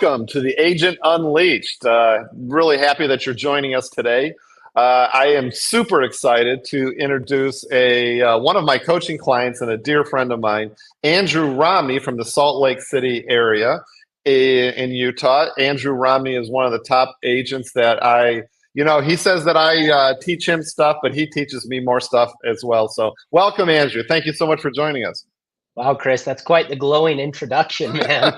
Welcome to the Agent Unleashed. Really happy that you're joining us today. I am super excited to introduce a one of my coaching clients and a dear friend of mine, Andrew Romney from the Salt Lake City area in Utah. Andrew Romney is one of the top agents that he says that I teach him stuff, but he teaches me more stuff as well. So welcome, Andrew. Thank you so much for joining us. Wow, Chris, that's quite the glowing introduction, man.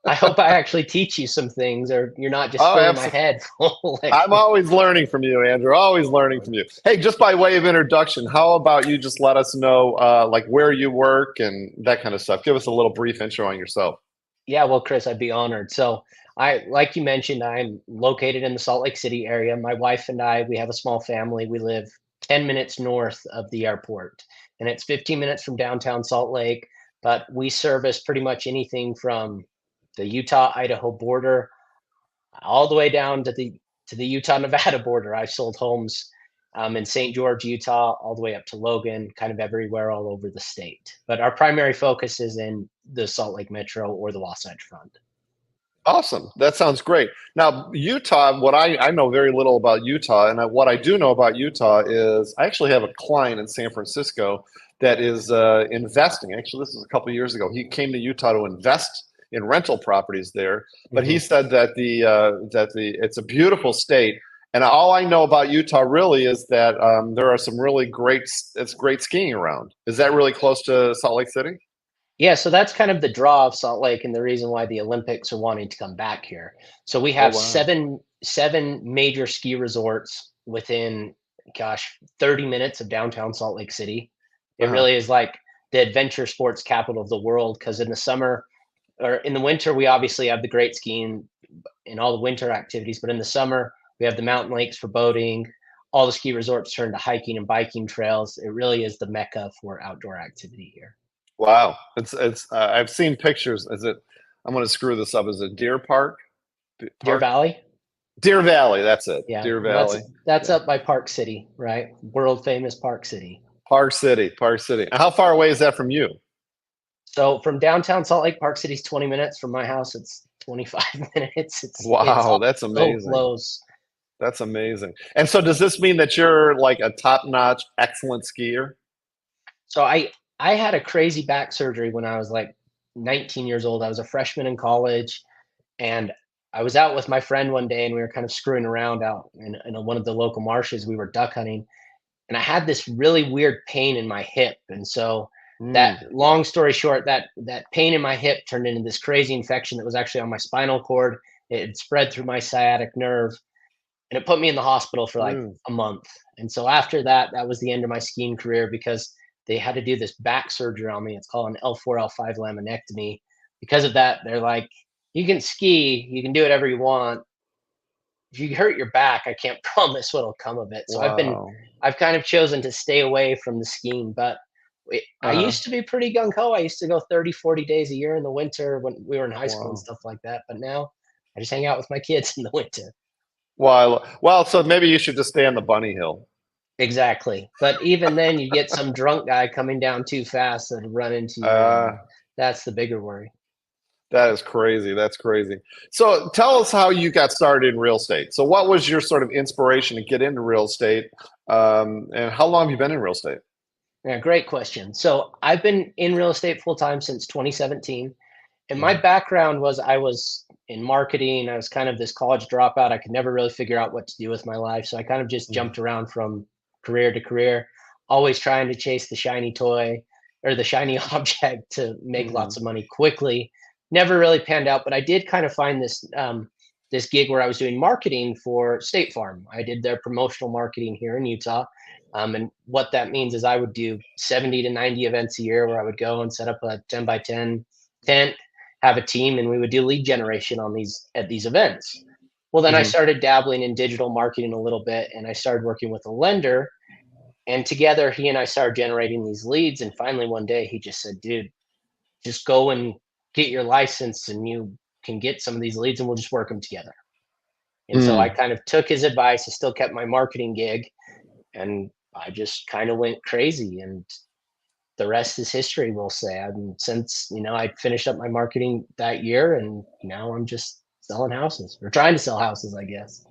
I hope I actually teach you some things, or you're not just Oh, filling my absolutely. head full. I'm always learning from you, Andrew. Always learning from you. Hey, just by way of introduction, how about you just let us know like where you work and that kind of stuff? Give us a little brief intro on yourself. Yeah, well, Chris, I'd be honored. So, like you mentioned, I'm located in the Salt Lake City area. My wife and I, we have a small family. We live 10 minutes north of the airport, and it's 15 minutes from downtown Salt Lake. But we service pretty much anything from the Utah-Idaho border all the way down to the Utah Nevada border. I've sold homes in St. George, Utah, all the way up to Logan, kind of everywhere all over the state. But our primary focus is in the Salt Lake Metro or the Wasatch Front. Awesome. That sounds great. Now, Utah, I know very little about Utah, and what I do know about Utah is I actually have a client in San Francisco that is investing. Actually, this is a couple of years ago. He came to Utah to invest in rental properties there, but he Mhm. said that the it's a beautiful state, and all I know about Utah really is that there are some really it's great skiing around. Is that really close to Salt Lake City? Yeah, so that's kind of the draw of Salt Lake and the reason why the Olympics are wanting to come back here. So we Oh, have wow. seven major ski resorts within, gosh, 30 minutes of downtown Salt Lake City. It Uh-huh. really is like the adventure sports capital of the world because in the summer or in the winter, we obviously have the great skiing and all the winter activities, but in the summer, we have the mountain lakes for boating. All the ski resorts turn to hiking and biking trails. It really is the mecca for outdoor activity here. Wow. It's I've seen pictures. Is it I'm going to screw this up. Is it Deer Park? Deer Park? Valley. Deer Valley, that's it. Yeah, Deer well, that's Valley. that's Yeah. up by Park City, right? World famous Park City. Park City, Park City. And how far away is that from you? So from downtown Salt Lake, Park City's 20 minutes. From my house, it's 25 minutes. It's Wow, all that's so amazing. close. That's amazing. And so does this mean that you're like a top-notch, excellent skier? So I had a crazy back surgery when I was like 19 years old. I was a freshman in college, and I was out with my friend one day, and we were kind of screwing around out in one of the local marshes. We were duck hunting, and I had this really weird pain in my hip. And so that Mm. long story short, that pain in my hip turned into this crazy infection that was actually on my spinal cord. It had spread through my sciatic nerve and it put me in the hospital for like Mm. a month. And so after that, that was the end of my skiing career because they had to do this back surgery on me. It's called an L4, L5 laminectomy. Because of that, they're like, you can ski, you can do whatever you want. If you hurt your back, I can't promise what'll come of it. So Wow. I've kind of chosen to stay away from the skiing, but I Uh-huh. used to be pretty gung ho. I used to go 30, 40 days a year in the winter when we were in high school and Wow. stuff like that. But now I just hang out with my kids in the winter. Well, so maybe you should just stay on the bunny hill. Exactly. But even then, you get some drunk guy coming down too fast and run into you, and Uh, that's the bigger worry. that is crazy. That's crazy. So tell us how you got started in real estate. So what was your sort of inspiration to get into real estate? And how long have you been in real estate? Yeah, great question. So I've been in real estate full time since 2017. And my Mhm. background was I was in marketing. I was kind of this college dropout. I could never really figure out what to do with my life. So I kind of just Mhm. jumped around from career to career, always trying to chase the shiny toy or the shiny object to make lots Mhm. of money quickly. Never really panned out, but I did kind of find this gig where I was doing marketing for State Farm. I did their promotional marketing here in Utah. And what that means is I would do 70 to 90 events a year where I would go and set up a 10 by 10 tent, have a team, and we would do lead generation on these at these events. Well, then I Mhm. started dabbling in digital marketing a little bit, and I started working with a lender. And together, he and I started generating these leads. And finally, one day, he just said, "Dude, just go and get your license, and you can get some of these leads, and we'll just work them together." And so I Mm. kind of took his advice. I still kept my marketing gig, and I just kind of went crazy. And the rest is history, we'll say. And since I finished up my marketing that year, and now I'm just selling houses or trying to sell houses, I guess.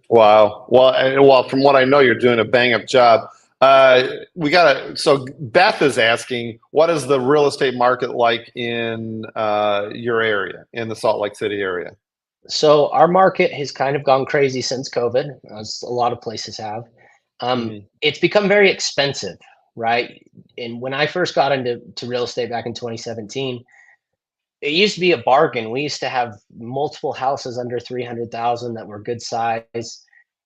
Wow. Well, from what I know, you're doing a bang up job. So Beth is asking, what is the real estate market like in your area, in the Salt Lake City area? So our market has kind of gone crazy since COVID, as a lot of places have. Hmm. It's become very expensive, right? And when I first got into real estate back in 2017, it used to be a bargain. We used to have multiple houses under 300,000 that were good size.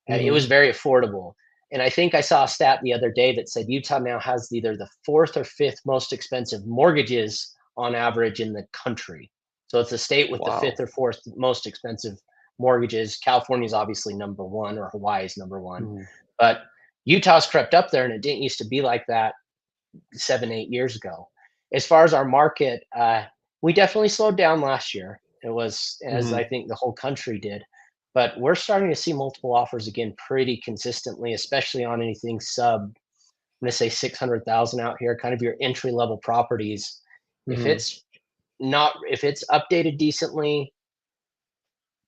It was Hmm. very affordable. And I think I saw a stat the other day that said Utah now has either the fourth or fifth most expensive mortgages on average in the country. So it's a state with the fifth Wow. or fourth most expensive mortgages. California is obviously number one, or Hawaii is number one. Hmm. But Utah's crept up there, and it didn't used to be like that 7, 8 years ago. As far as our market, we definitely slowed down last year. It was, as I Hmm. think the whole country did, but we're starting to see multiple offers again pretty consistently, especially on anything sub, I'm going to say 600,000 out here, kind of your entry level properties. If Hmm. it's not, if it's updated decently,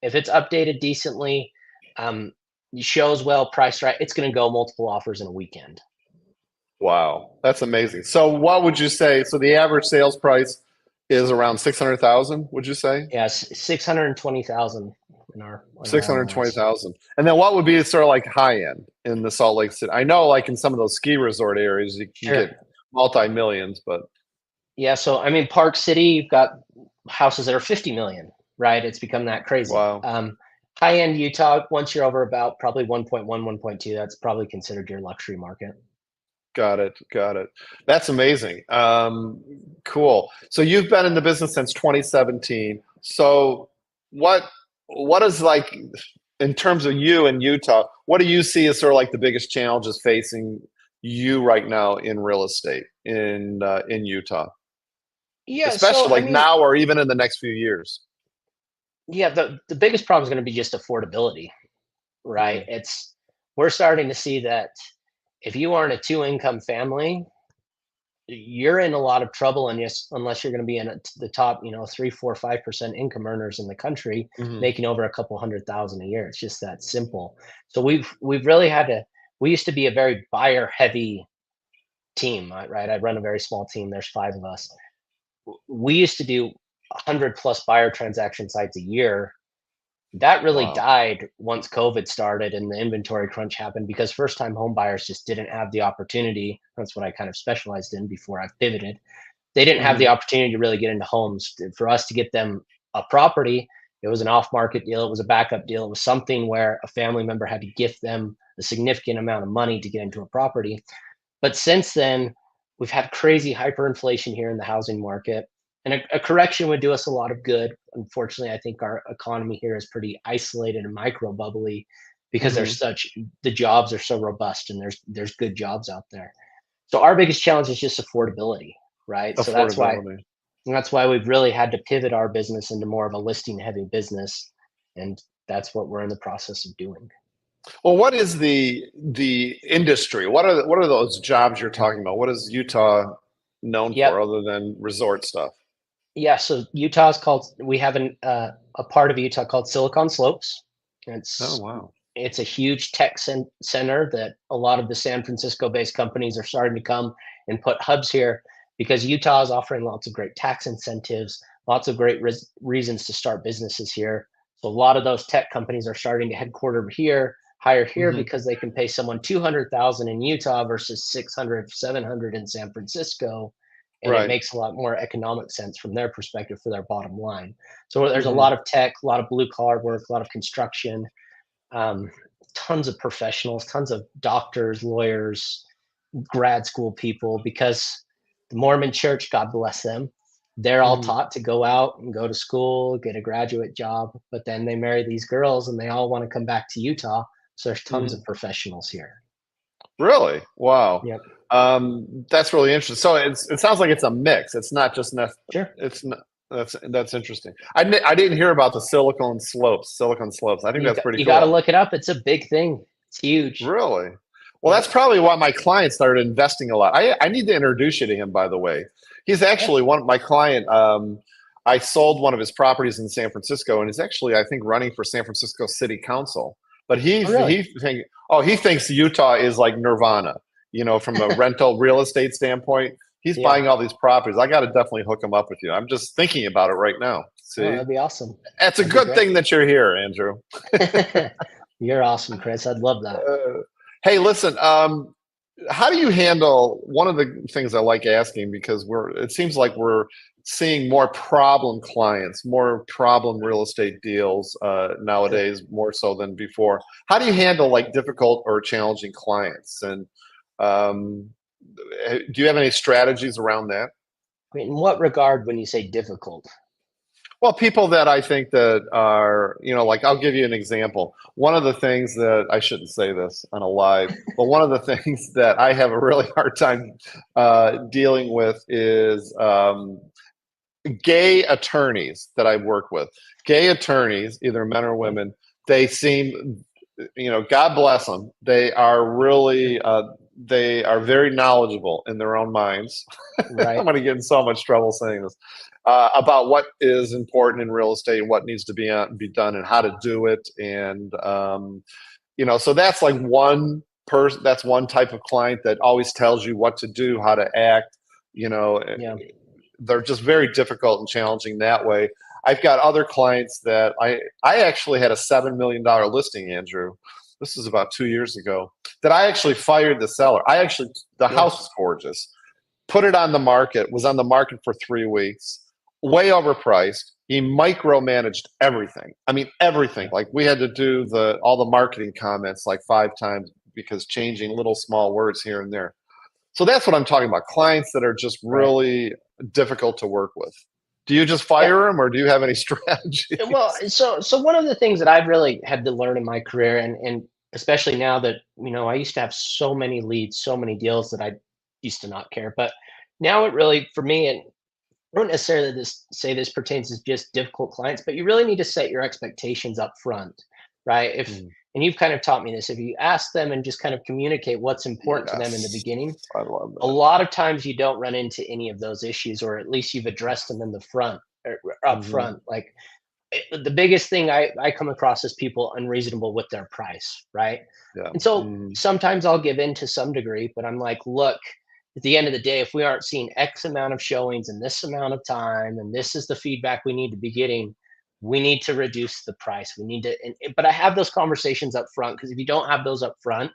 if it's updated decently, um, shows well, priced right, it's going to go multiple offers in a weekend. Wow. That's amazing. So what would you say? So the average sales price is around 600,000, would you say? Yes, 620,000 in our MLS. 620,000. And then what would be sort of like high end in the Salt Lake City? I know like in some of those ski resort areas, you can Sure. get multi-millions, but Yeah, so I mean, Park City, you've got houses that are 50 million, right? It's become that crazy. wow. High end Utah, once you're over about probably 1.1, 1.2, that's probably considered your luxury market. Got it. Got it. That's amazing. Cool. So you've been in the business since 2017. So what what is like in terms of you in Utah, what do you see as sort of like the biggest challenges facing you right now in real estate in Utah, Yeah, so especially I like mean, now or even in the next few years? yeah, the biggest problem is going to be just affordability, right? Mm, We're starting to see that if you aren't a two income family, you're in a lot of trouble, and yes, unless you're going to be in the top, 3, 4, 5% income earners in the country, mhm, making over a couple 100,000 a year. It's just that simple. So we've really had to. We used to be a very buyer heavy team, right? I run a very small team. There's five of us. We used to do 100 plus buyer transaction sites a year. That really wow. died once COVID started and the inventory crunch happened because first time home buyers just didn't have the opportunity. That's what I kind of specialized in before I pivoted. They didn't have the Mhm, opportunity to really get into homes. For us to get them a property, it was an off-market deal. It was a backup deal. It was something where a family member had to gift them a significant amount of money to get into a property. But since then, we've had crazy hyperinflation here in the housing market, and a correction would do us a lot of good. Unfortunately, I think our economy here is pretty isolated and micro bubbly because mhm. the jobs are so robust and there's good jobs out there. So our biggest challenge is just affordability, right? So Affordability. that's why we've really had to pivot our business into more of a listing heavy business, and that's what we're in the process of doing. Well, what is the industry? What are those jobs you're Yeah. talking about? What is Utah known Yep. for other than resort stuff? Yeah. So Utah's called. We have a part of Utah called Silicon Slopes. Oh, It's wow. it's a huge tech center that a lot of the San Francisco based companies are starting to come and put hubs here because Utah is offering lots of great tax incentives, lots of great reasons to start businesses here. So a lot of those tech companies are starting to headquarter here, hire here Hmm. because they can pay someone 200,000 in Utah versus 600, 700 in San Francisco, and it Right. makes a lot more economic sense from their perspective for their bottom line. So there's a Hmm. lot of tech, a lot of blue collar work, a lot of construction, um, tons of professionals, tons of doctors, lawyers, grad school people, because the Mormon church, God bless them, they're all Hmm. taught to go out and go to school, get a graduate job, but then they marry these girls and they all want to come back to Utah. So there's tons of Hmm. professionals here. Really? Wow. Yep. That's really interesting. So it sounds like it's a mix. It's not just Sure. it's not, that's interesting. I didn't hear about the Silicon Slopes. Silicon Slopes. I think that's pretty You got to cool. look it up. It's a big thing. It's huge. Really? Well, that's Yep. probably why my client started investing a lot. I need to introduce you to him, by the way. He's Yeah. actually one of my client. I sold one of his properties in San Francisco, and he's actually, I think, running for San Francisco City Council. But Oh, really? he thinks Utah is like Nirvana, from a rental real estate standpoint. He's Yeah. buying all these properties. I got to definitely hook him up with you. I'm just thinking about it right now. Oh, See, that'd be awesome. it's a That'd be good great. thing that you're here, Andrew. You're awesome, Chris. I'd love that. Hey, listen. How do you handle one of the things I like asking, because it seems like we're seeing more problem clients, more problem real estate deals Sure. nowadays, more so than before. How do you handle like difficult or challenging clients? And um, do you have any strategies around that? I mean, in what regard when you say difficult? Well, people that I think that are, like I'll give you an example. One of the things that I shouldn't say this on a live, but one of the things that I have a really hard time dealing with is gay attorneys that I work with. Gay attorneys, either men or Okay. women, they seem, God bless them. They are very knowledgeable in their own minds. I'm Right. going to get in so much trouble saying this about what is important in real estate and what needs to be done and how to do it. And, so that's like one person, that's one type of client that always tells you what to do, how to act, you know, Yeah. they're just very difficult and challenging that way. I've got other clients that I actually had a $7 million listing, Andrew. This is about 2 years ago, that I actually fired the seller. The Yeah. house is gorgeous. Put it on the market, was on the market for 3 weeks, way overpriced. He micromanaged everything. I mean, everything. Yeah. Like we had to do all the marketing comments like 5 times because changing little small words here and there. So that's what I'm talking about. Clients that are just Right. really difficult to work with. Do you just Yeah. fire them, or do you have any strategies? Well, so one of the things that I've really had to learn in my career, and especially now that I used to have so many leads, so many deals that I used to not care, but now it really for me, and I don't necessarily say this pertains to just difficult clients, but you really need to set your expectations up front, right? If Mm, and you've kind of taught me this, if you ask them and just kind of communicate what's important to them in the yes, beginning, I love a that. lot of times you don't run into any of those issues, or at least you've addressed them in the front or up Hmm. front. Like the biggest thing I come across is people unreasonable with their price, right? Yeah. And so Hmm. sometimes I'll give in to some degree, but I'm like, look, at the end of the day, if we aren't seeing X amount of showings in this amount of time, and this is the feedback we need to be getting, we need to reduce the price. We need to, but I have those conversations up front, because if you don't have those up front,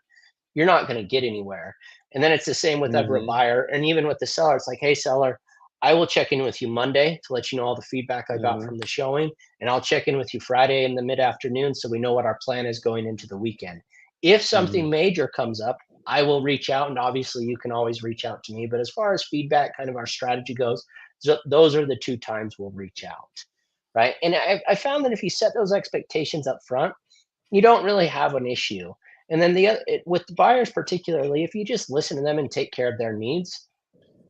you're not going to get anywhere. And then it's the same with ever a Hmm. buyer, and even with the seller. It's like, hey, seller, I will check in with you Monday to let you know all the feedback I got Hmm. from the showing, and I'll check in with you Friday in the mid afternoon so we know what our plan is going into the weekend. If Hmm. something major comes up, I will reach out, and obviously you can always reach out to me. But as far as feedback, kind of our strategy goes, those are the two times we'll reach out, right? And I found that if you set those expectations up front, you don't really have an issue. And then with the buyers particularly, if you just listen to them and take care of their needs,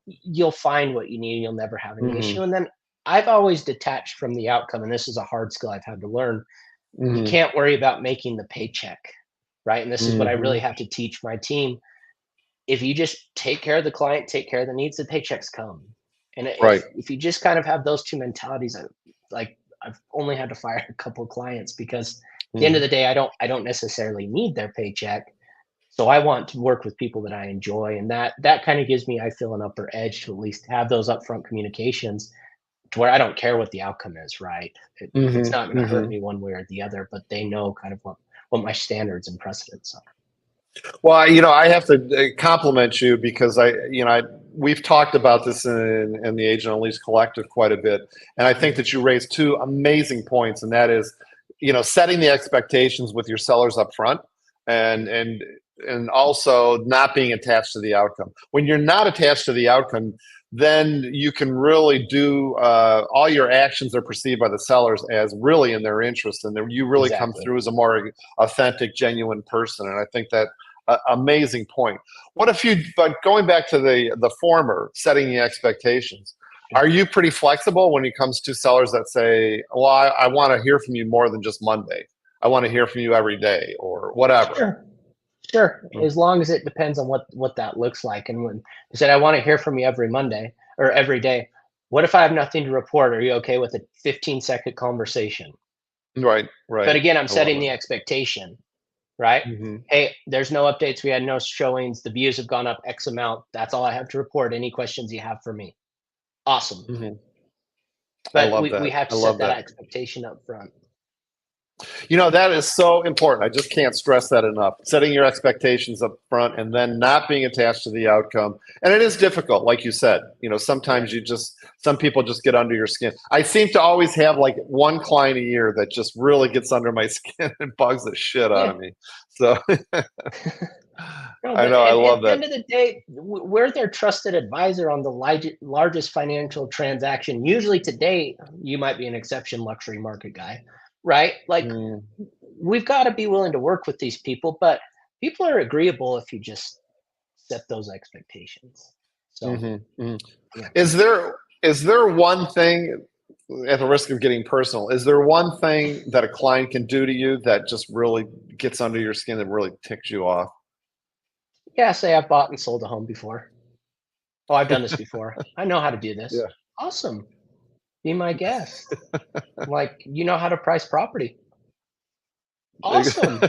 you'll find what you need. You'll never have any Hmm. issue. And then I've always detached from the outcome, and this is a hard skill I've had to learn. You Hmm. can't worry about making the paycheck, right? And this is what I Hmm. really have to teach my team. If you just take care of the client, take care of the needs, the paychecks come. And Right. if you just kind of have those two mentalities, like I've only had to fire a couple of clients, because at the end of Hmm. the day, I don't necessarily need their paycheck. So I want to work with people that I enjoy, and that kind of gives me, I feel, an upper edge to at least have those upfront communications, to where I don't care what the outcome is, right? It's Hmm. not going to hurt Hmm. me one way or the other, but they know kind of what my standards and precedents are. Well, I have to compliment you because we've talked about this in the Agent Unleashed Collective quite a bit, and I think Mhm. that you raised two amazing points, and that is, setting the expectations with your sellers up front, and also not being attached to the outcome. When you're not attached to the outcome, then you can really do all your actions are perceived by the sellers as really in their interest, and you really come Exactly. through as a more authentic, genuine person. And I think that amazing point. But going back to the former, setting the expectations, Sure. are you pretty flexible when it comes to sellers that say, well, I want to hear from you more than just Monday. I want to hear from you every day or whatever. Sure. Sure, as long as it depends on what that looks like. And when I said I want to hear from you every Monday or every day, What if I have nothing to report? Are you okay with a 15-second conversation? Right, But right. again, I'm I love setting it. the expectation, right? Hmm. Hey, there's no updates. We had no showings. The views have gone up X amount. That's all I have to report. Any questions you have for me? Awesome. Hmm. I But love we that. have I to set love that that. expectation up front. That is so important. I just can't stress that enough. Setting your expectations up front and then not being attached to the outcome. And it is difficult, like you said. Yeah. Sometimes some people just get under your skin. I seem to always have like one client a year that just really gets under my skin and bugs the shit out Yeah. of me. So No, I but know, I at love the that. end of the day, we're their trusted advisor on the largest financial transaction. Usually today, you might be an exception, luxury market guy, right? Like Mm, we've got to be willing to work with these people, but people are agreeable if you just set those expectations. So mhm, mhm. yeah, Is there one thing, at the risk of getting personal, is there one thing that a client can do to you that just really gets under your skin and really ticks you off? yeah. Say I've bought and sold a home before. Oh, I've done this before. I know how to do this. Yeah. Awesome. Be my guest. Like you know how to price property. Awesome.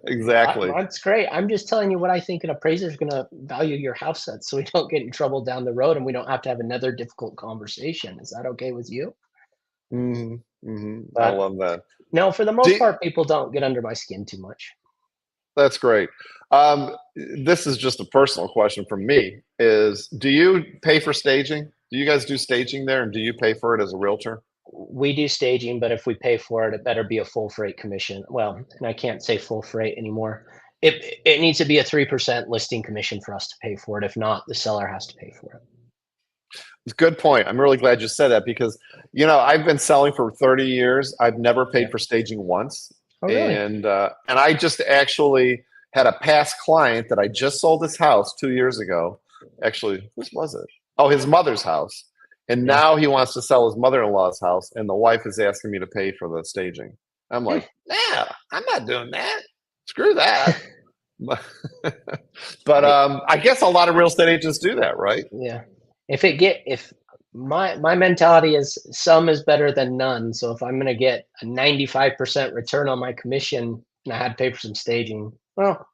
Exactly. That's great. I'm just telling you what I think an appraiser is going to value your house at, so we don't get in trouble down the road and we don't have to have another difficult conversation. Is that okay with you? Mhm, mhm. I But love that. no, for the most Do part, people don't get under my skin too much. That's great. This is just a personal question from me, is do you pay for staging? Do you guys do staging there, and do you pay for it as a realtor? We do staging, but if we pay for it, it better be a full freight commission. Well, and I can't say full freight anymore. It needs to be a 3% listing commission for us to pay for it. If not, the seller has to pay for it. Good point. I'm really glad you said that because, I've been selling for 30 years. I've never Yeah. paid for staging once. Oh, really? And I just actually had a past client that I just sold his house 2 years ago. Actually, whose was it? Oh, his mother's house. And Yeah. now he wants to sell his mother-in-law's house, and the wife is asking me to pay for the staging. I'm Hmm. like, nah, I'm not doing that. Screw that. But I I guess a lot of real estate agents do that, right? Yeah. If my mentality is some is better than none. So if I'm gonna get a 95% return on my commission and I had to pay for some staging, well,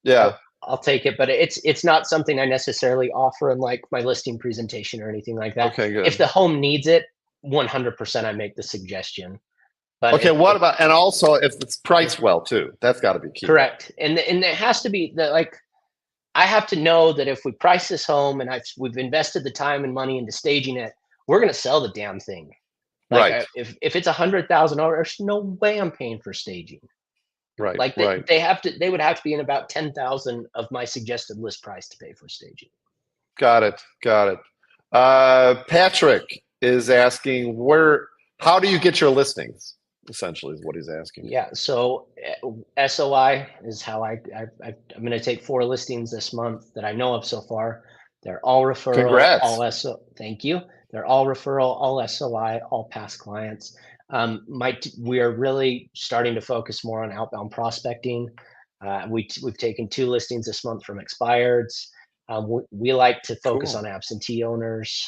Yeah. I'll take it. But it's not something I necessarily offer in like my listing presentation or anything like that. Okay, If good. the home needs it, 100% I make the suggestion. But Okay, what if about, and also if it's yeah, priced well too, that's got to be key. correct. And it has to be the like I have to know that if we price this home and we've invested the time and money into staging it, we're going to sell the damn thing. Like Right, if it's $100,000, there's no way I'm paying for staging. right, Like right. they would have to be in about 10,000 of my suggested list price to pay for staging. Got it, got it. Patrick is asking how do you get your listings? Essentially, is what he's asking. Yeah, so SOI is how I'm going to take 4 listings this month that I know of so far. They're all referral, Congrats. all SO. Thank you. They're all referral, all SOI, all past clients. We are really starting to focus more on outbound prospecting. We've taken 2 listings this month from expireds. We like to focus on Cool. absentee owners,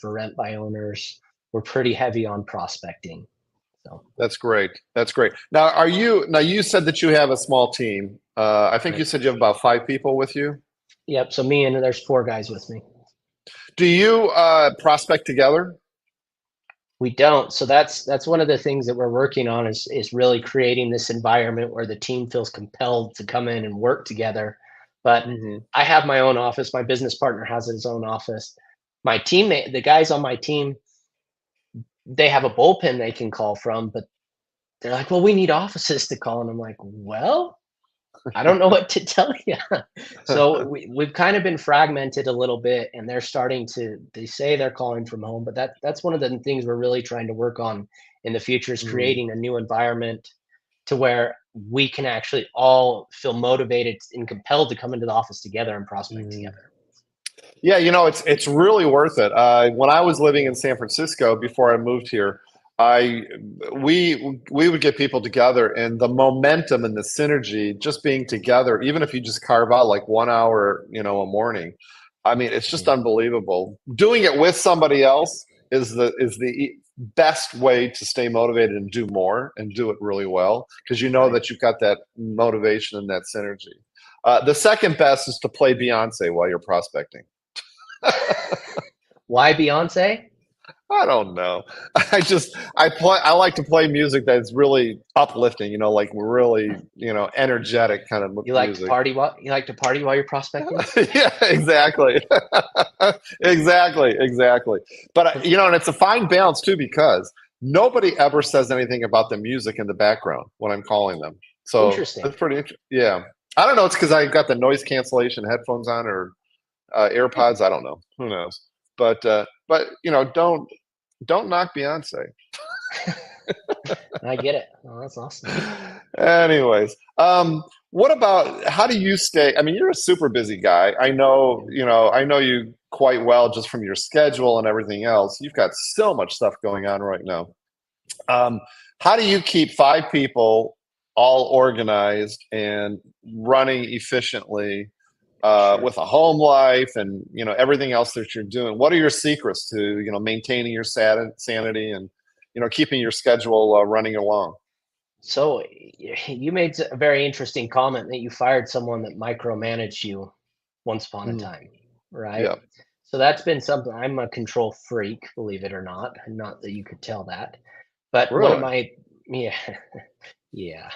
for rent by owners. We're pretty heavy on prospecting. So. That's great. That's great. Now you said that you have a small team. I think Right. you said you have about 5 people with you. Yep. So me and there's 4 guys with me. Do you prospect together? We don't. So that's one of the things that we're working on is really creating this environment where the team feels compelled to come in and work together. But Hmm. I have my own office. My business partner has his own office. My teammate, the guys on my team, they have a bullpen they can call from, but they're like, "Well, we need offices to call," and I'm like, "Well, I don't know what to tell you." So we've kind of been fragmented a little bit, and they're starting to. They say they're calling from home, but that's one of the things we're really trying to work on in the future is Mhm. creating a new environment to where we can actually all feel motivated and compelled to come into the office together and prospect Mhm. together. Yeah, it's really worth it. When I was living in San Francisco before I moved here, I we would get people together, and the momentum and the synergy just being together, even if you just carve out like 1 hour, a morning, I mean, it's just Mm. unbelievable. Doing it with somebody else is the best way to stay motivated and do more and do it really well, because you know Right. that you've got that motivation and that synergy. The second best is to play Beyonce while you're prospecting. Why Beyonce? I don't know. I like to play music that's really uplifting, like really, You energetic kind of you like to music. party while you're prospecting? Yeah, exactly. Exactly. But and it's a fine balance too, because nobody ever says anything about the music in the background when I'm calling them. So Interesting. that's pretty interesting. Yeah. I don't know. It's because I got the noise cancellation headphones on, or Hmm. AirPods. I don't know. Who knows? But don't knock Beyonce. I get it. Oh, that's awesome. Anyways, what about, how do you stay? I mean, you're a super busy guy. Yeah. I know you quite well just from your schedule and everything else. You've got so much stuff going on right now. Um, how do you keep five people all organized and running efficiently, Sure. with a home life and everything else that you're doing? What are your secrets to maintaining your sanity and keeping your schedule running along? So you made a very interesting comment that you fired someone that micromanaged you once upon a Mhm. time, right? Yeah, So that's been something. I'm a control freak, believe it or not. Not that you could tell that, but one of really. my yeah, yeah.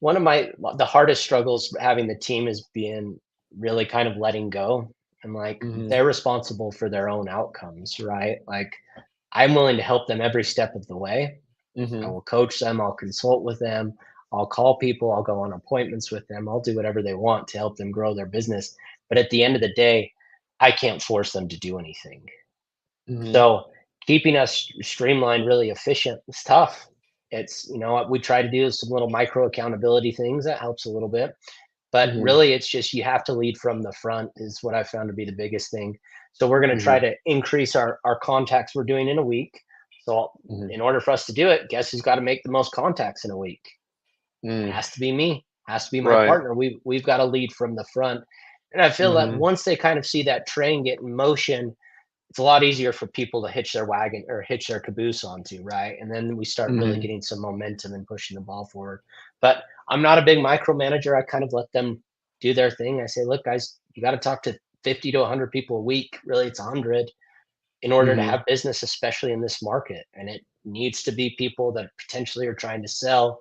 One of the hardest struggles having the team is being really kind of letting go, and like Hmm. they're responsible for their own outcomes, right? Like I'm willing to help them every step of the way. I Hmm. will coach them, I'll consult with them, I'll call people, I'll go on appointments with them, I'll do whatever they want to help them grow their business. But at the end of the day, I can't force them to do anything. Hmm. So keeping us streamlined, really efficient is tough. It's, what we try to do is some little micro accountability things that helps a little bit. But Hmm. really, it's just you have to lead from the front, is what I found to be the biggest thing. So we're going to try Hmm. to increase our contacts we're doing in a week. So Hmm. in order for us to do it, guess who's got to make the most contacts in a week? Mm. Has to be me. Has to be my Right. partner. We've got to lead from the front. And I feel that Hmm. once they kind of see that train get in motion, it's a lot easier for people to hitch their wagon or hitch their caboose onto, right? And then we start really Hmm. getting some momentum and pushing the ball forward. But I'm not a big micromanager. I kind of let them do their thing. I say, look, guys, you got to talk to 50 to 100 people a week. Really, it's 100 in order to Hmm. have business, especially in this market. And it needs to be people that potentially are trying to sell,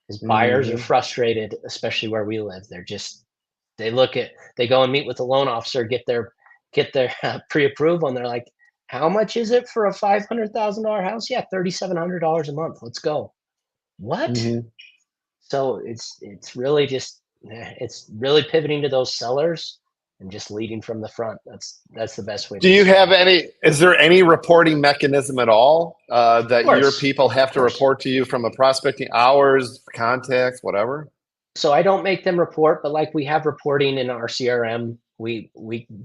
because buyers are Hmm. frustrated, especially where we live. They go and meet with the loan officer, get their pre-approval, and they're like, "How much is it for a $500,000 house? Yeah, $3,700 a month. Let's go." What? Hmm. So it's really just it's really pivoting to those sellers and just leading from the front. That's the best way to Do you have describe it. any? Is there any reporting mechanism at all, Of that your course, people of have to course. report to you from a prospecting hours, contacts, whatever? So I don't make them report, but like we have reporting in our CRM. We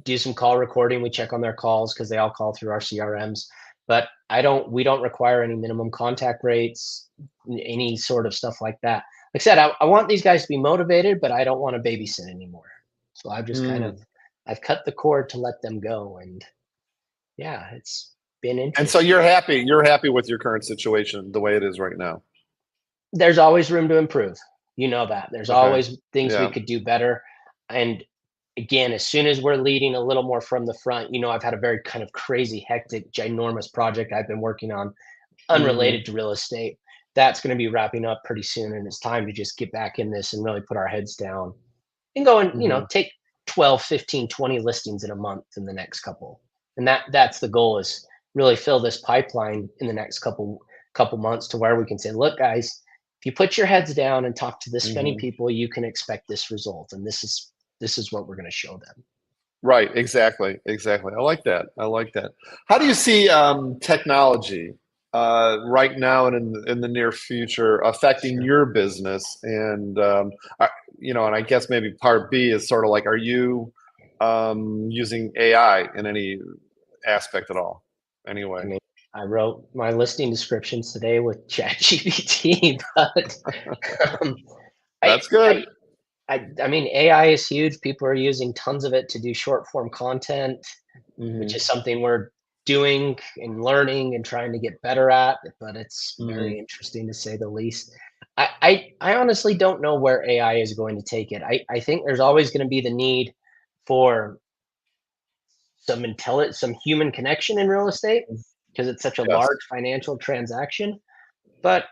do some call recording. We check on their calls because they all call through our CRMs. But I don't. We don't require any minimum contact rates, any sort of stuff like that. Like I said, I want these guys to be motivated, but I don't want to babysit anymore. So Mm. I've cut the cord to let them go, and yeah, it's been And so interesting. you're happy with your current situation the way it is right now. There's always room to improve. You know that. There's Okay. always things we Yeah. could do better. And again, as soon as we're leading a little more from the front, I've had a very kind of crazy, hectic, ginormous project I've been working on Hmm. unrelated to real estate. That's going to be wrapping up pretty soon. And it's time to just get back in this and really put our heads down and go and, Hmm. take 12, 15, 20 listings in a month in the next couple. And that's the goal, is really fill this pipeline in the next couple months to where we can say, look, guys, if you put your heads down and talk to this many Hmm. people, you can expect this result. And this is what we're going to show them. Right. Exactly. I like that. I like that. How do you see, technology, right now and in the near future affecting Sure. your business? And and I guess maybe part B is sort of like, are you, using AI in any aspect at all? I Anyway, mean, I wrote my listing descriptions today with ChatGPT, but um, I, that's I good. I mean, AI is huge. People are using tons of it to do short form content, which Hmm. is something we're doing and learning and trying to get better at, but it's Hmm. very interesting to say the least. I honestly don't know where AI is going to take it. I think there's always going to be the need for some human connection in real estate because it's such a Yes. large financial transaction. But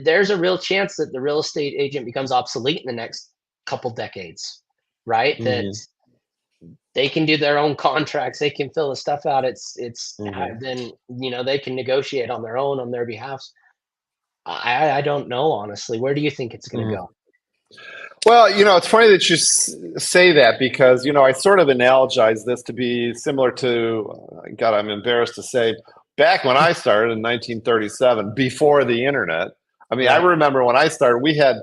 there's a real chance that the real estate agent becomes obsolete in the next couple decades, right? That Hmm. they can do their own contracts, they can fill the stuff out. Hmm. Then they can negotiate on their own on their behalf. I don't know honestly. Where do you think it's going to Hmm. go? Well, it's funny that you say that because, I sort of analogize this to be similar to, God, I'm embarrassed to say, back when I started in 1937, before the internet. I mean, I Right. remember when I started, we had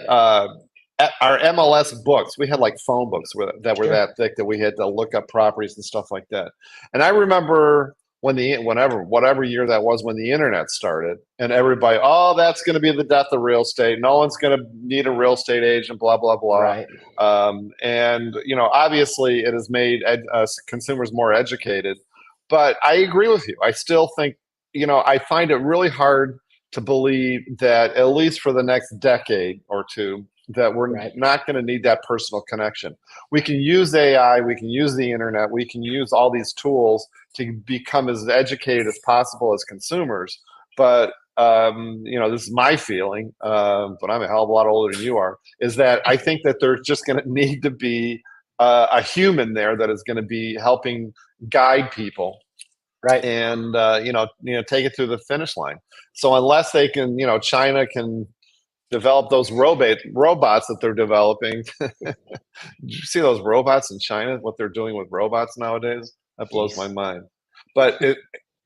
our MLS books. We had like phone books that were Sure. that thick that we had to look up properties and stuff like that. And I remember whatever year that was when the internet started, and everybody, oh, that's going to be the death of real estate. No one's going to need a real estate agent. Blah blah blah. Right. And obviously, it has made consumers more educated. But I agree with you. I still think, I find it really hard to believe that at least for the next decade or two, that we're Right. not going to need that personal connection. We can use AI, we can use the internet, we can use all these tools to become as educated as possible as consumers. But this is my feeling, but I'm a hell of a lot older than you are. Is that I think that there's just going to need to be a human there that is going to be helping guide people Right. and take it to the finish line. So unless they can, China can develop those robots that they're developing. Did you see those robots in China? What they're doing with robots nowadays? That blows my Jeez. mind. But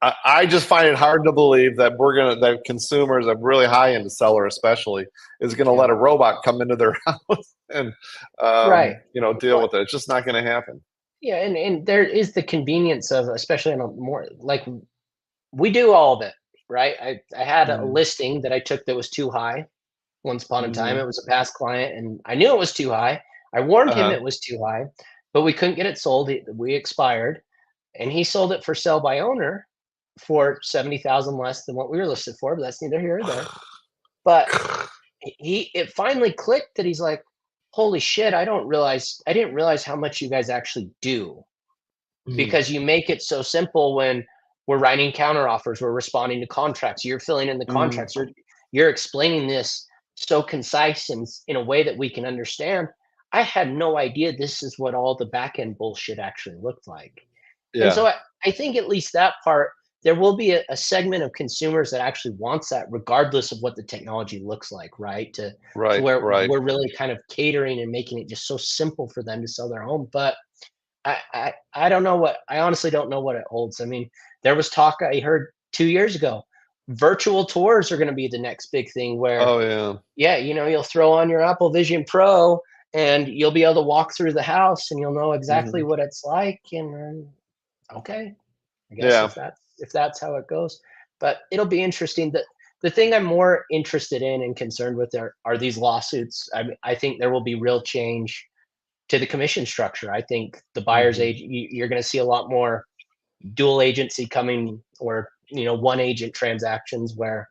I just find it hard to believe that that consumers, a really high end seller especially, is gonna Yeah. let a robot come into their house and Right. deal Well, with it. It's just not gonna happen. yeah, and there is the convenience of, especially in a more like we do all of it, right? I had a Mm-hmm. listing that I took that was too high once upon a time. Mm-hmm. It was a past client, and I knew it was too high. I warned him Uh-huh. it was too high, but we couldn't get it sold. We expired, and he sold it for sell by owner for 70,000 less than what we were listed for. But that's neither here or there. But it finally clicked that he's like, "Holy shit! I didn't realize how much you guys actually do." Mhm. Because you make it so simple when we're writing counter offers, we're responding to contracts, you're filling in the Mhm. contracts, you're explaining this so concise and in a way that we can understand. I had no idea this is what all the back end bullshit actually looked like. And Yeah. so I think at least that part, there will be a segment of consumers that actually wants that, regardless of what the technology looks like, right? To Right. where Right. we're really kind of catering and making it just so simple for them to sell their home. But I don't know I honestly don't know what it holds. I mean, there was talk I heard 2 years ago, virtual tours are gonna be the next big thing where, Oh yeah. yeah, you'll throw on your Apple Vision Pro and you'll be able to walk through the house and you'll know exactly Mhm. what it's like, and then, okay, I guess Yeah. if that's how it goes. But it'll be interesting. The thing I'm more interested in and concerned with are these lawsuits. I think there will be real change to the commission structure. I think the buyer's Mhm. agent, you're going to see a lot more dual agency coming, or one agent transactions where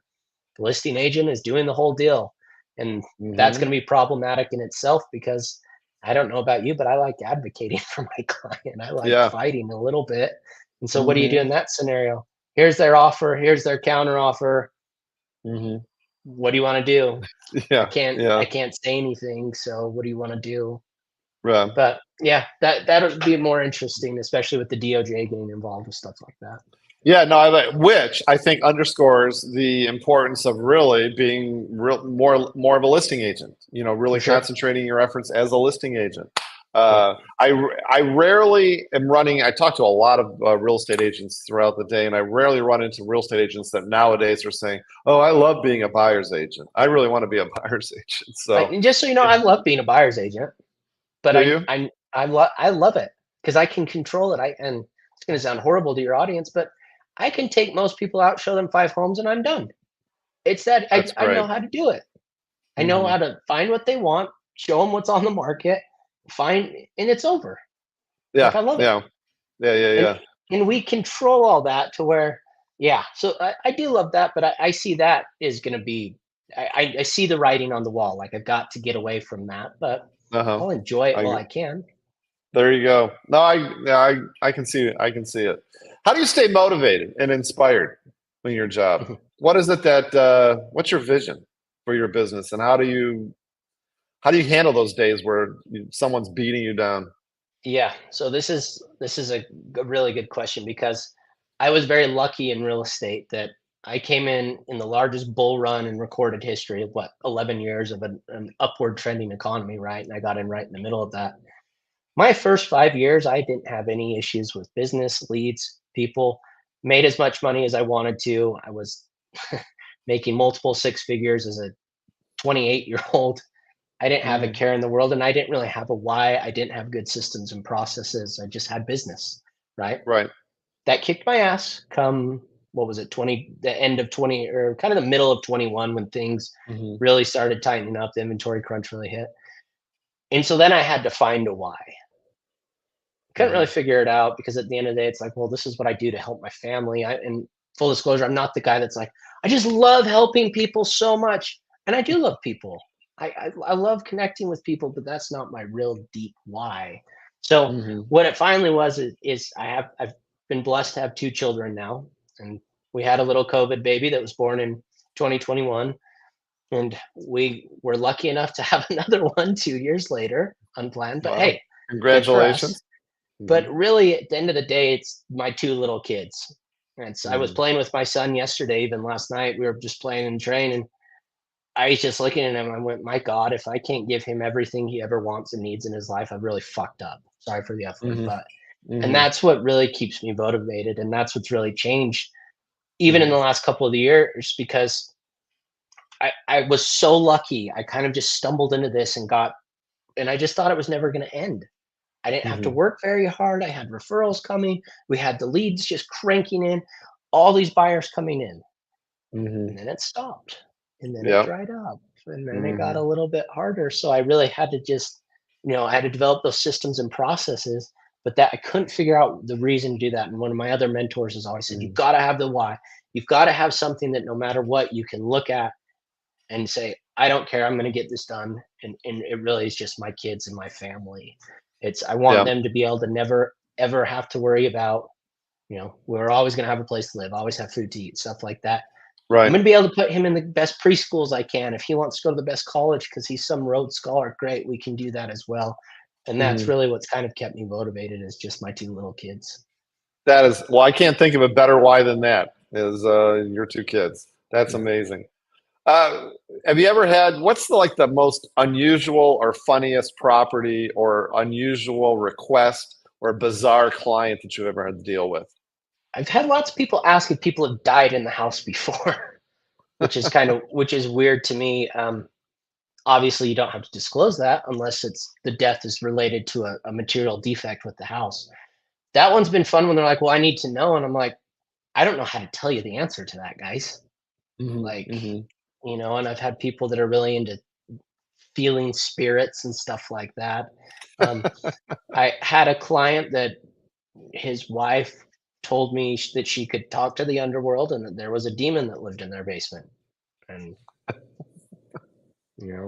the listing agent is doing the whole deal, and that's Mhm. going to be problematic in itself because I don't know about you, but I like advocating for my client. I like Yeah. fighting a little bit. And so what do you do Mhm. in that scenario? Here's their offer, here's their counter offer. Mhm. What do you want to do? i Yeah. can't Yeah. i can't say anything, so what do you want to do? Yeah. But yeah, that'll be more interesting, especially with the DOJ getting involved with stuff like that. Yeah, no, which I think underscores the importance of really being more of a listing agent. For Really sure. concentrating your efforts as a listing agent. Yeah. I rarely am running. I talk to a lot of real estate agents throughout the day, and I rarely run into real estate agents that nowadays are saying, "Oh, I love being a buyer's agent. I really want to be a buyer's agent." So, And just so you know, yeah. I love being a buyer's agent, but Do you? I love it because I can control it. And it's going to sound horrible to your audience, but I can take most people out, show them 5 homes, and I'm done. It's that That's I know great. how to do it. I know Hmm. how to find what they want, show them what's on the market, and it's over. Like, Yeah. I love it. Yeah. Yeah. Yeah. And Yeah. we control all that to where, yeah. So I do love that, but I see that is going to be. I see the writing on the wall. Like, I've got to get away from that, but Uh-huh. I'll enjoy it I while I can. There you go. No, I can see it. I can see it. How do you stay motivated and inspired in your job? What is it that what's your vision for your business, and how do you handle those days where someone's beating you down? Yeah. So this is a really good question, because I was very lucky in real estate that I came in the largest bull run in recorded history of, what, 11 years of an upward trending economy, right? And I got in right in the middle of that. My first 5 years, I didn't have any issues with business, leads, people, made as much money as I wanted to. I was making multiple six figures as a 28-year-old. I didn't have a Hmm. care in the world, and I didn't really have a why. I didn't have good systems and processes. I just had business, right? Right. That kicked my ass come, what was it, 20, the end of 20, or kind of the middle of 21, when things Hmm. really started tightening up, the inventory crunch really hit. And so then I had to find a why. Couldn't really Hmm. figure it out, because at the end of the day, it's like, well, this is what I do to help my family. And full disclosure, I'm not the guy that's like, I just love helping people so much. And I do love people. I love connecting with people, but that's not my real deep why. So Hmm. what it finally was is I've been blessed to have two children now, and we had a little COVID baby that was born in 2021, and we were lucky enough to have another one 2 years later, unplanned. But Wow. hey, good for us. Congratulations. Hmm. But really, at the end of the day, it's my two little kids. And so I was Hmm. playing with my son yesterday, even last night. We were just playing in the train, and I was just looking at him. I went, my God, if I can't give him everything he ever wants and needs in his life, I've really fucked up. Sorry for the F word, Hmm. but and Hmm. that's what really keeps me motivated, and that's what's really changed, even in Hmm. the last couple of the years, because I was so lucky. I kind of just stumbled into this and I just thought it was never going to end. I didn't have to Hmm. work very hard. I had referrals coming. We had the leads just cranking in, all these buyers coming in. Hmm. And then it stopped. And then it Yeah. dried up. And then it got Hmm. a little bit harder. So I really had to just, I had to develop those systems and processes, but that I couldn't figure out the reason to do that. And one of my other mentors has always said, you've Hmm. got to have the why. You've got to have something that no matter what, you can look at and say, I don't care, I'm going to get this done. And it really is just my kids and my family. I want Yeah. them to be able to never, ever have to worry about, we're always going to have a place to live, always have food to eat, stuff like that. I'm Right. going to be able to put him in the best preschools I can. If he wants to go to the best college because he's some Rhodes Scholar, great, we can do that as well. And that's Hmm. really what's kind of kept me motivated, is just my two little kids. That is, well, I can't think of a better why than that. Is your two kids? That's Yeah. amazing. Uh, have you ever had what's the most unusual or funniest property or unusual request or bizarre client that you've ever had to deal with? I've had lots of people ask if people have died in the house before, which is weird to me. Obviously, you don't have to disclose that unless the death is related to a material defect with the house. That one's been fun when they're like, well, I need to know. And I'm like, I don't know how to tell you the answer to that, guys. Hmm. Like, Hmm. and I've had people that are really into feeling spirits and stuff like that. Um, I had a client that his wife told me that she could talk to the underworld and that there was a demon that lived in their basement. And,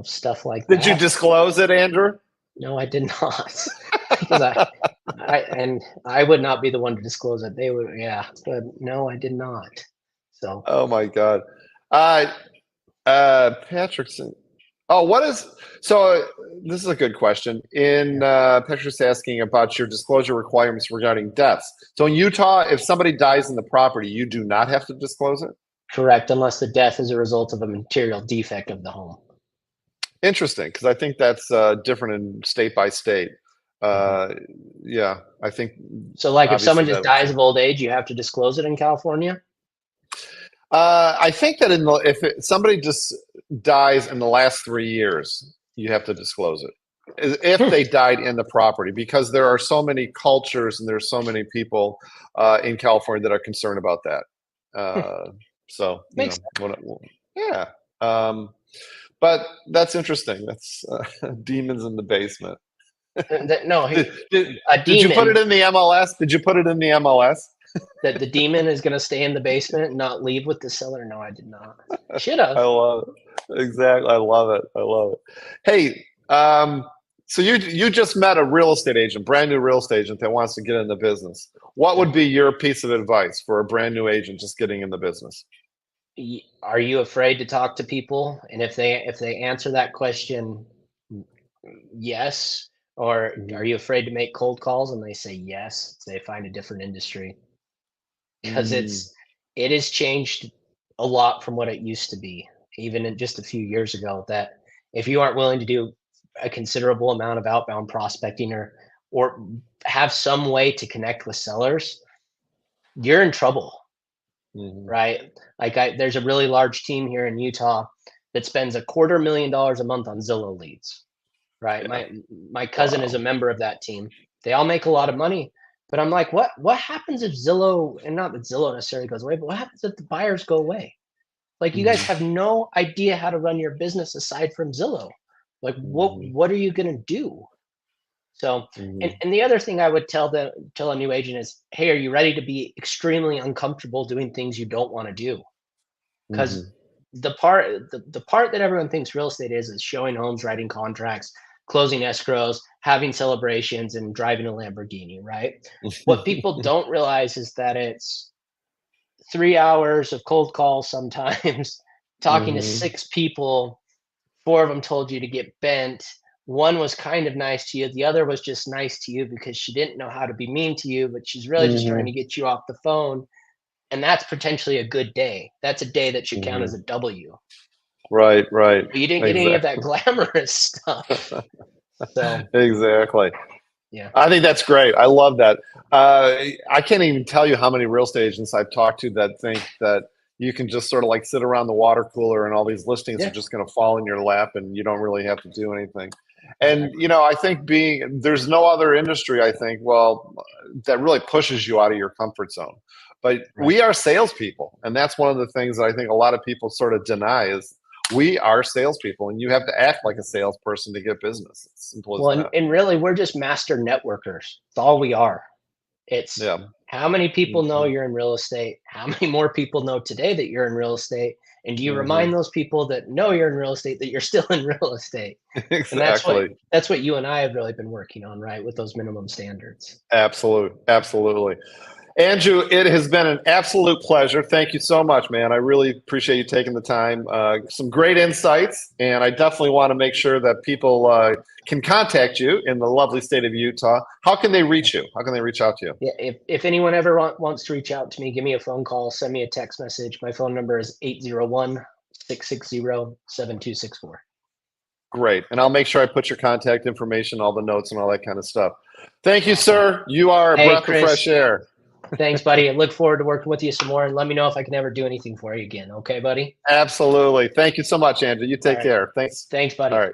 stuff like Did you that. disclose it, Andrew? No, I did not, because I would not be the one to disclose it. They would, yeah, but no, I did not. So Oh my God. Uh, Patrickson. Oh, what is so? This is a good question. yeah, Patrick's asking about your disclosure requirements regarding deaths. So in Utah, if somebody dies in the property, you do not have to disclose it. correct, unless the death is a result of a material defect of the home. Interesting, because I think that's different in state by state. Mhm. Uh, yeah, I think So, like, if someone obviously just that was. dies of old age, you have to disclose it in California. I think that somebody just dies in the last 3 years, you have to disclose it if Hmm. they died in the property, because there are so many cultures and there's so many people in California that are concerned about that. Hmm. So Makes yeah. Um, But that's interesting. That's demons in the basement. No, a Did you put it demon. in the MLS? Did you put it in the MLS? That the demon is going to stay in the basement and not leave with the seller. No, I did not. Should I have. love it. Exactly. I love it. I love it. Hey, so you just met a real estate agent, brand new real estate agent that wants to get in the business. What would be your piece of advice for a brand new agent just getting in the business? Are you afraid to talk to people? And if they answer that question, yes. Or Mhm. are you afraid to make cold calls? And they say yes, they find a different industry. Because Mm, it has changed a lot from what it used to be, even in just a few years ago. That if you aren't willing to do a considerable amount of outbound prospecting, or have some way to connect with sellers, you're in trouble, mhm. right? Like there's a really large team here in Utah that spends $250,000 a month on Zillow leads, right? Yeah. My cousin is a Wow. member of that team. They all make a lot of money, but I'm like, what happens if Zillow, and not that Zillow necessarily goes away, but what happens if the buyers go away? Like, you guys Mhm, have no idea how to run your business aside from Zillow. Like, mhm, what are you gonna do? So, and, mhm, and the other thing I would tell a new agent is, hey, are you ready to be extremely uncomfortable doing things you don't want to do? Because mhm, the part that everyone thinks real estate is showing homes, writing contracts, closing escrows, having celebrations, and driving a Lamborghini, right? What people don't realize is that it's 3 hours of cold calls sometimes, talking to mhm, 6 people. 4 of them told you to get bent. One was kind of nice to you. The other was just nice to you because she didn't know how to be mean to you, but she's really just trying mhm, to get you off the phone. And that's potentially a good day. That's a day that should count as mhm. a W. Right, right. But you didn't get any of that Exactly. glamorous stuff. So, Exactly. yeah. I think that's great. I love that. I can't even tell you how many real estate agents I've talked to that think that you can just sort of like sit around the water cooler and all these listings are Yeah, just going to fall in your lap and you don't really have to do anything. And exactly. I think there's no other industry I think that really pushes you out of your comfort zone. But Right. we are salespeople, and that's one of the things that I think a lot of people sort of deny is we are salespeople, and you have to act like a salesperson to get business. It's simple as Well, and, that. and really, we're just master networkers. It's all we are. It's Yeah. how many people know Mhm. you're in real estate? How many more people know today that you're in real estate? And do you remind Mhm. those people that know you're in real estate that you're still in real estate? And Exactly. that's what you and I have really been working on, right? With those minimum standards. Absolutely. Andrew, it has been an absolute pleasure. Thank you so much, man. I really appreciate you taking the time. Some great insights, and I definitely want to make sure that people can contact you in the lovely state of Utah. How can they reach you? How can they reach out to you? Yeah, if anyone ever wants to reach out to me, give me a phone call, send me a text message. My phone number is 801-660-7264. Great. And I'll make sure I put your contact information, all the notes, and all that kind of stuff. Thank you, Awesome. sir. You are a Hey, breath of fresh Chris, air. thanks, buddy. I look forward to working with you some more, and let me know if I can ever do anything for you again. Okay, buddy? Absolutely. Thank you so much, Andrew. You All take right. care. Thanks. Thanks, All buddy. right.